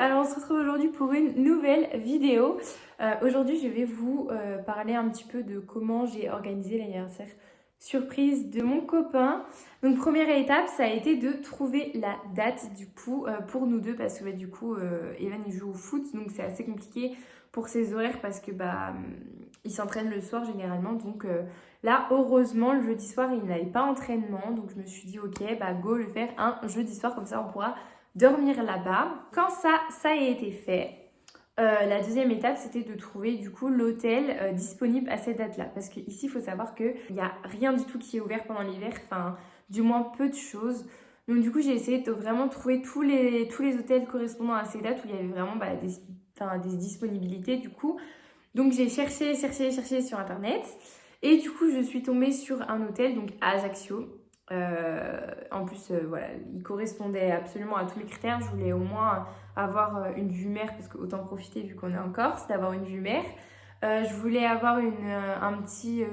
alors on se retrouve aujourd'hui pour une nouvelle vidéo. Aujourd'hui je vais vous parler un petit peu de comment j'ai organisé l'anniversaire surprise de mon copain. Donc première étape, ça a été de trouver la date du coup pour nous deux parce que du coup Evan il joue au foot donc c'est assez compliqué pour ses horaires parce que il s'entraîne le soir généralement donc là heureusement le jeudi soir il n'avait pas entraînement donc je me suis dit ok go le faire un jeudi soir comme ça on pourra dormir là-bas. Quand ça a été fait, la deuxième étape, c'était de trouver du coup l'hôtel disponible à cette date-là. Parce qu'ici, il faut savoir qu'il n'y a rien du tout qui est ouvert pendant l'hiver, enfin, du moins peu de choses. Donc du coup, j'ai essayé de vraiment trouver tous les hôtels correspondant à ces dates où il y avait vraiment des disponibilités du coup. Donc j'ai cherché sur Internet. Et du coup, je suis tombée sur un hôtel, donc à Ajaccio. En plus, voilà, il correspondait absolument à tous les critères. Je voulais au moins avoir une vue mer, parce qu'autant profiter vu qu'on est en Corse, d'avoir une vue mer. Je voulais avoir un petit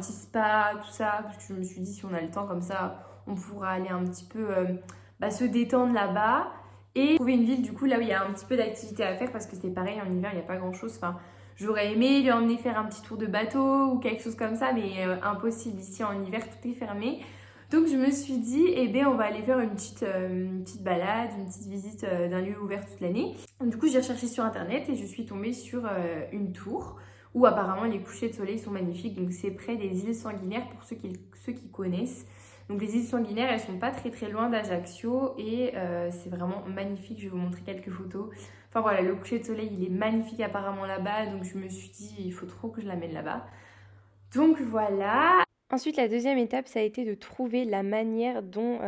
spa, tout ça, parce que je me suis dit si on a le temps comme ça, on pourra aller un petit peu se détendre là-bas. Et trouver une ville du coup là où il y a un petit peu d'activité à faire, parce que c'était pareil, en hiver il n'y a pas grand-chose. Enfin, j'aurais aimé lui emmener faire un petit tour de bateau ou quelque chose comme ça, mais impossible, ici en hiver tout est fermé. Donc je me suis dit, on va aller faire une petite balade, une petite visite d'un lieu ouvert toute l'année. Du coup, j'ai recherché sur internet et je suis tombée sur une tour où apparemment les couchers de soleil sont magnifiques. Donc c'est près des îles Sanguinaires pour ceux qui connaissent. Donc les îles Sanguinaires, elles sont pas très loin d'Ajaccio et c'est vraiment magnifique. Je vais vous montrer quelques photos. Enfin voilà, le coucher de soleil, il est magnifique apparemment là-bas. Donc je me suis dit, il faut trop que je l'amène là-bas. Donc voilà. Ensuite, la deuxième étape, ça a été de trouver la manière dont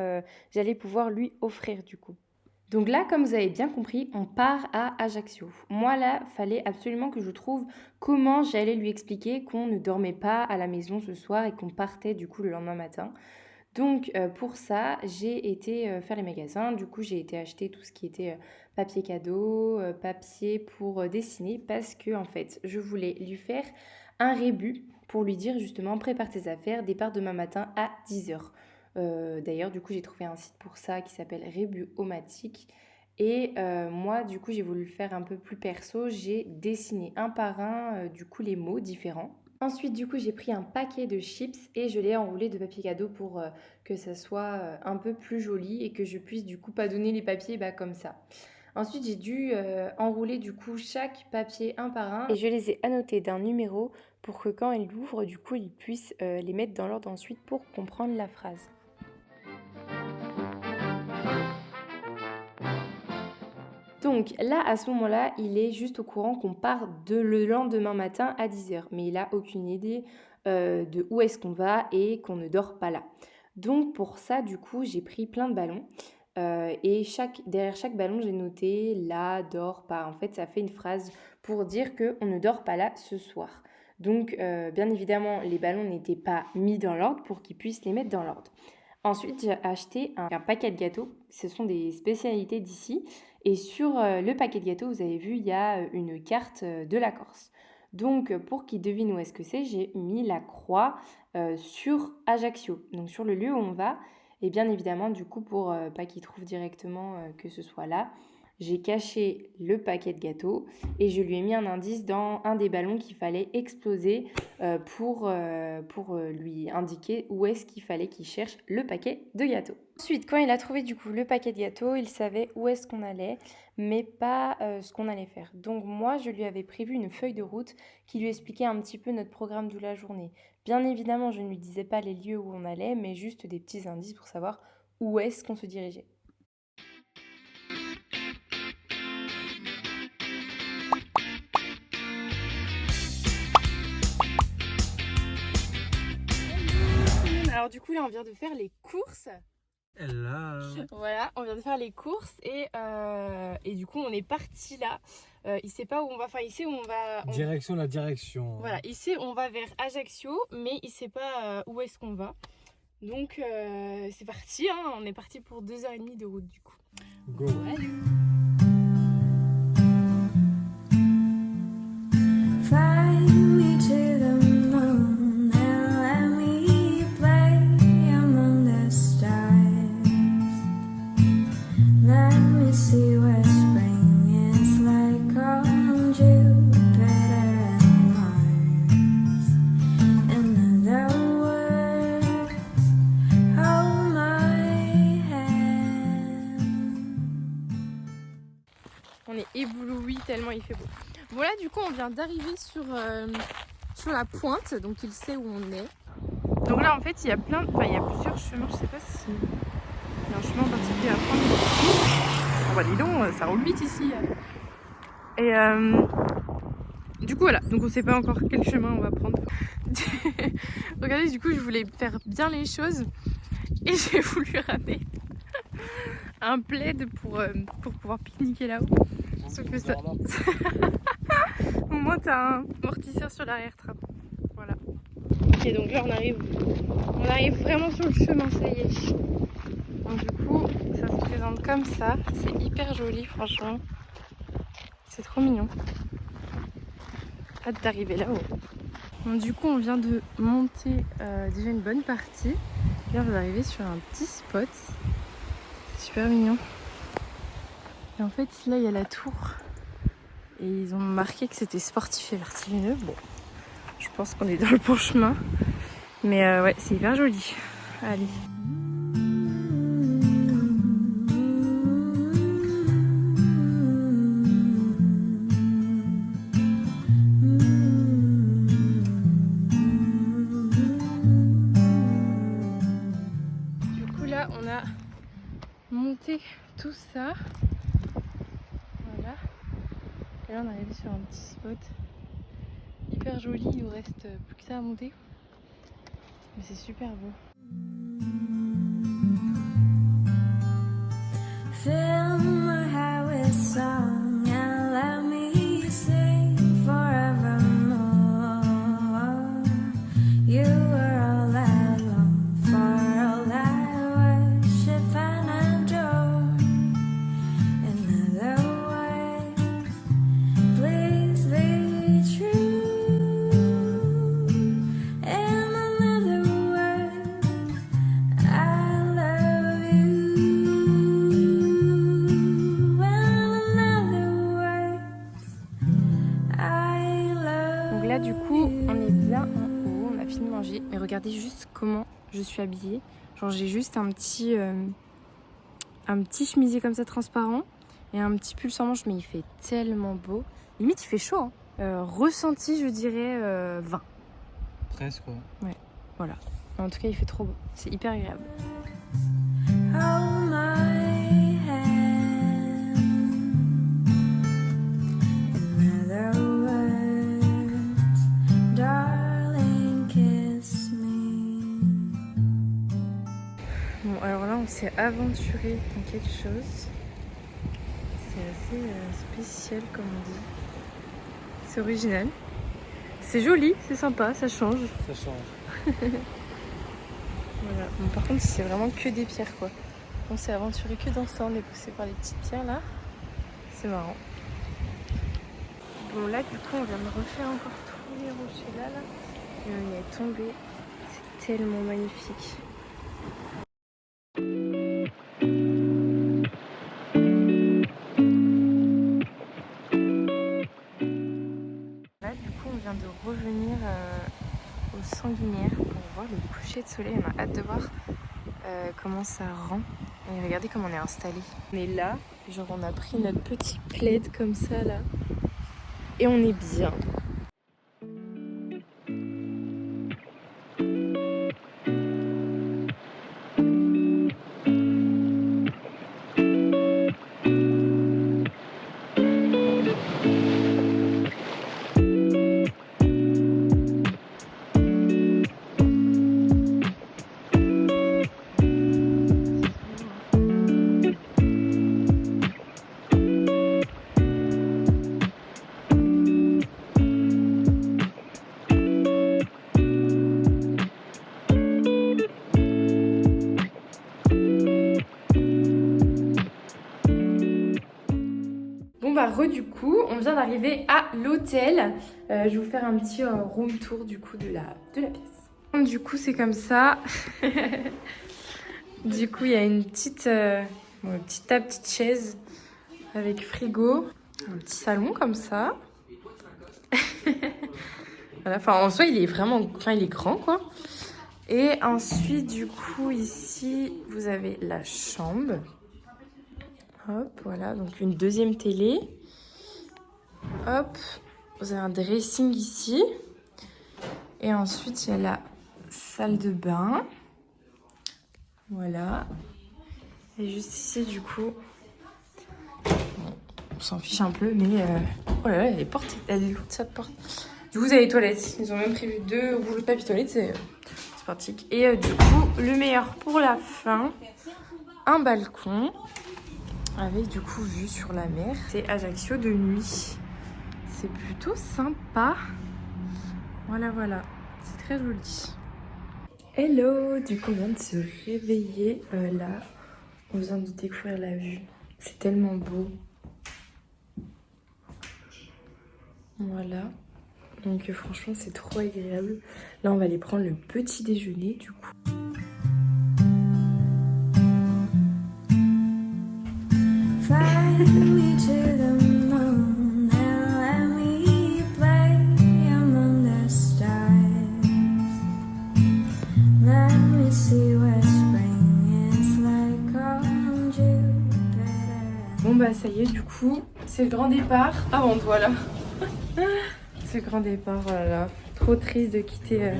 j'allais pouvoir lui offrir du coup. Donc là, comme vous avez bien compris, on part à Ajaccio. Moi là, fallait absolument que je trouve comment j'allais lui expliquer qu'on ne dormait pas à la maison ce soir et qu'on partait du coup le lendemain matin. Donc pour ça, j'ai été faire les magasins. Du coup, j'ai été acheter tout ce qui était papier cadeau, papier pour dessiner parce que en fait, je voulais lui faire un rébut pour lui dire justement prépare tes affaires, départ demain matin à 10h. D'ailleurs, du coup, j'ai trouvé un site pour ça qui s'appelle Rebuomatic. Et moi, du coup, j'ai voulu le faire un peu plus perso. J'ai dessiné un par un, du coup, les mots différents. Ensuite, du coup, j'ai pris un paquet de chips et je l'ai enroulé de papier cadeau pour que ça soit un peu plus joli et que je puisse du coup pas donner les papiers comme ça. Ensuite, j'ai dû enrouler du coup chaque papier un par un et je les ai annotés d'un numéro pour que quand elle l'ouvre, du coup, il puisse les mettre dans l'ordre ensuite pour comprendre la phrase. Donc là, à ce moment-là, il est juste au courant qu'on part le lendemain matin à 10h. Mais il n'a aucune idée de où est-ce qu'on va et qu'on ne dort pas là. Donc pour ça, du coup, j'ai pris plein de ballons. Et derrière chaque ballon, j'ai noté « là, dort pas ». En fait, ça fait une phrase pour dire qu'on ne dort pas là ce soir. Donc, bien évidemment, les ballons n'étaient pas mis dans l'ordre pour qu'ils puissent les mettre dans l'ordre. Ensuite, j'ai acheté un paquet de gâteaux. Ce sont des spécialités d'ici. Et sur le paquet de gâteaux, vous avez vu, il y a une carte de la Corse. Donc, pour qu'ils devinent où est-ce que c'est, j'ai mis la croix sur Ajaccio, donc sur le lieu où on va. Et bien évidemment, du coup, pour pas qu'ils trouvent directement que ce soit là, j'ai caché le paquet de gâteaux et je lui ai mis un indice dans un des ballons qu'il fallait exploser pour lui indiquer où est-ce qu'il fallait qu'il cherche le paquet de gâteaux. Ensuite, quand il a trouvé du coup le paquet de gâteaux, il savait où est-ce qu'on allait, mais pas ce qu'on allait faire. Donc moi, je lui avais prévu une feuille de route qui lui expliquait un petit peu notre programme de la journée. Bien évidemment, je ne lui disais pas les lieux où on allait, mais juste des petits indices pour savoir où est-ce qu'on se dirigeait. Alors du coup là on vient de faire les courses. Hello. Voilà, on vient de faire les courses et du coup on est parti là. Il sait pas où on va, enfin il sait où on va. Direction la direction. Voilà, il sait on va vers Ajaccio, mais il sait pas où est-ce qu'on va. Donc c'est parti, hein, on est parti pour 2h30 de route du coup. Go. Allez. See where spring tellement il fait beau. Bon là du coup on vient d'arriver sur la pointe, donc il sait où on est. Donc là en fait il y a il y a plusieurs chemins, je sais pas si il y a un chemin en particulier à prendre ici. Oh bah dis donc, ça roule vite ici. Et du coup voilà, donc on sait pas encore quel chemin on va prendre. Regardez, du coup je voulais faire bien les choses et j'ai voulu ramener un plaid pour pouvoir pique-niquer là-haut. Sauf que ça... Au moins t'as un amortisseur sur l'arrière-train. Voilà. Ok, donc là on arrive vraiment sur le chemin, ça y est. Donc du coup ça se présente comme ça. C'est hyper joli franchement. C'est trop mignon. Hâte d'arriver là-haut. Donc du coup on vient de monter déjà une bonne partie. Là on va arriver sur un petit spot. C'est super mignon. Et en fait là il y a la tour. Et ils ont marqué que c'était sportif et vertigineux. Bon, je pense qu'on est dans le bon chemin. Mais ouais, c'est hyper joli. Allez. Du coup là, on a monté tout ça. Voilà. Et là, on est arrivé sur un petit spot. Hyper joli, il nous reste plus que ça à monter. Mais c'est super beau. Fill my heart with song and let me sing forevermore. You were all I long for, all I worship and adore. In other words, please be true. In another word, I love you. Donc là du coup on est bien en haut, on a fini de manger, mais regardez juste comment je suis habillée. Genre j'ai juste un petit chemisier comme ça transparent et un petit pull sans manche, mais il fait tellement beau. Limite il fait chaud, hein. Ressenti je dirais 20. Presque quoi. Ouais, voilà. En tout cas il fait trop beau, c'est hyper agréable. Bon, alors là, on s'est aventuré dans quelque chose. C'est assez spécial, comme on dit. C'est original. C'est joli, c'est sympa, ça change. Ça change. Voilà. Bon, par contre, c'est vraiment que des pierres, quoi. On s'est aventuré que dans ça, on est poussé par les petites pierres, là. C'est marrant. Bon, là, du coup, on vient de refaire encore tous les rochers, là. Et on y est tombé. C'est tellement magnifique. De revenir au Sanguinaire pour voir le coucher de soleil. On a hâte de voir comment ça rend. Et regardez comment on est installé. On est là, genre on a pris notre petit plaid comme ça là. Et on est bien. Du coup, on vient d'arriver à l'hôtel. Je vais vous faire un petit room tour du coup de la pièce. Du coup, c'est comme ça. Du coup, il y a une petite table, petite chaise avec frigo, un petit salon comme ça. Voilà, enfin, en soi, il est vraiment, enfin, il est grand quoi. Et ensuite, du coup, ici, vous avez la chambre. Hop, voilà, donc une deuxième télé. Hop, vous avez un dressing ici. Et ensuite, il y a la salle de bain. Voilà. Et juste ici, du coup, bon, on s'en fiche un peu, mais oh là là, elle est lourde cette porte. Du coup, vous avez les toilettes. Ils ont même prévu 2 rouleaux de papier toilette, c'est pratique. Et du coup, le meilleur pour la fin, un balcon avec du coup vue sur la mer. C'est Ajaccio de nuit. C'est plutôt sympa. Voilà, voilà. C'est très joli. Hello, du coup on vient de se réveiller là, on vient de découvrir la vue, c'est tellement beau. Voilà, donc franchement c'est trop agréable. Là on va aller prendre le petit déjeuner du coup. Bon bah ça y est, du coup c'est le grand départ. Ah bon voilà. C'est le grand départ, voilà. Trop triste de quitter.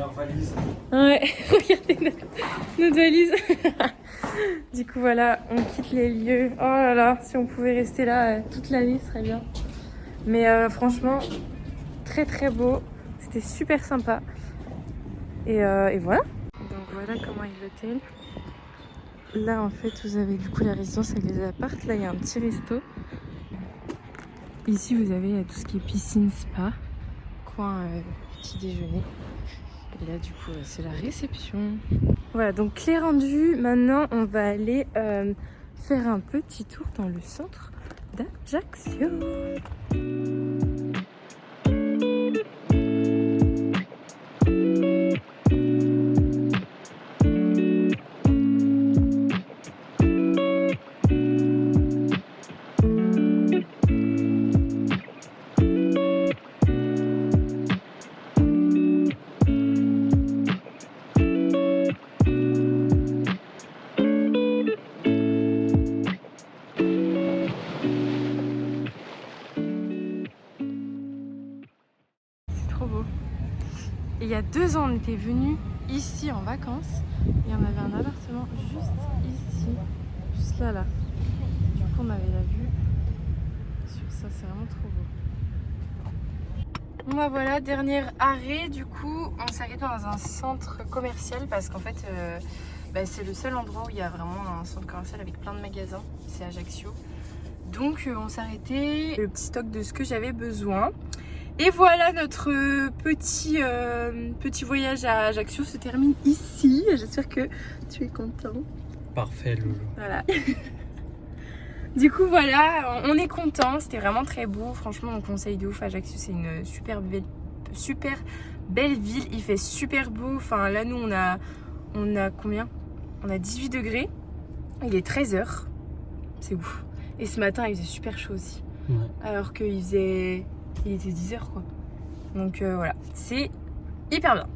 Ouais, regardez notre valise. Du coup voilà, on quitte les lieux. Oh là là, si on pouvait rester là toute la nuit, ce serait bien. Mais franchement, très très beau. C'était super sympa. Et voilà. Donc voilà comment est l'hôtel. Là en fait vous avez du coup la résidence avec les apparts. Là il y a un petit resto. Ici vous avez tout ce qui est piscine, spa, coin petit déjeuner. Et là du coup c'est la réception. Voilà, donc clé rendue. Maintenant on va aller faire un petit tour dans le centre d'Ajaccio. Et il y a 2 ans, on était venus ici en vacances et on avait un appartement juste ici, juste là, là. Du coup, on avait la vue sur ça, c'est vraiment trop beau. Bon bah voilà, dernier arrêt, du coup, on s'arrête dans un centre commercial parce qu'en fait, c'est le seul endroit où il y a vraiment un centre commercial avec plein de magasins, c'est Ajaccio. Donc on s'est arrêté, le petit stock de ce que j'avais besoin. Et voilà, notre petit voyage à Ajaccio se termine ici. J'espère que tu es content. Parfait, Loulou. Voilà. Du coup, voilà, on est content. C'était vraiment très beau. Franchement, on conseille de ouf. Ajaccio, c'est une super belle ville. Il fait super beau. Enfin, là, nous, on a combien? On a 18 degrés. Il est 13h. C'est ouf. Et ce matin, il faisait super chaud aussi. Ouais. Alors qu'il était 10h quoi. Donc voilà, c'est hyper bien.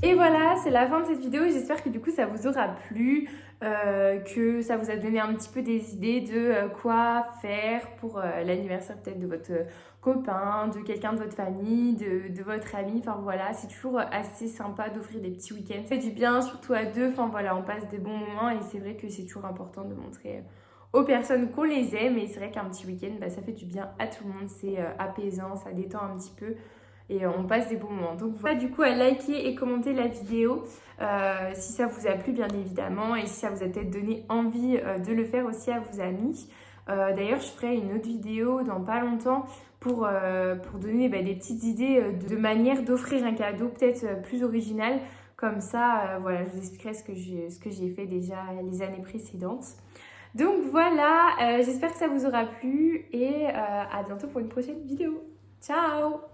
Et voilà, c'est la fin de cette vidéo. J'espère que du coup ça vous aura plu, que ça vous a donné un petit peu des idées de quoi faire pour l'anniversaire peut-être de votre copain, de quelqu'un de votre famille, de votre ami. Enfin voilà, c'est toujours assez sympa d'offrir des petits week-ends. Ça fait du bien, surtout à 2. Enfin voilà, on passe des bons moments et c'est vrai que c'est toujours important de montrer aux personnes qu'on les aime. Et c'est vrai qu'un petit week-end, ça fait du bien à tout le monde. C'est apaisant, ça détend un petit peu. Et on passe des bons moments. Donc voilà, du coup à liker et commenter la vidéo si ça vous a plu bien évidemment, et si ça vous a peut-être donné envie de le faire aussi à vos amis. D'ailleurs je ferai une autre vidéo dans pas longtemps pour donner des petites idées de manière d'offrir un cadeau peut-être plus original. Comme ça, voilà, je vous expliquerai ce que j'ai fait déjà les années précédentes. Donc voilà, j'espère que ça vous aura plu et à bientôt pour une prochaine vidéo. Ciao!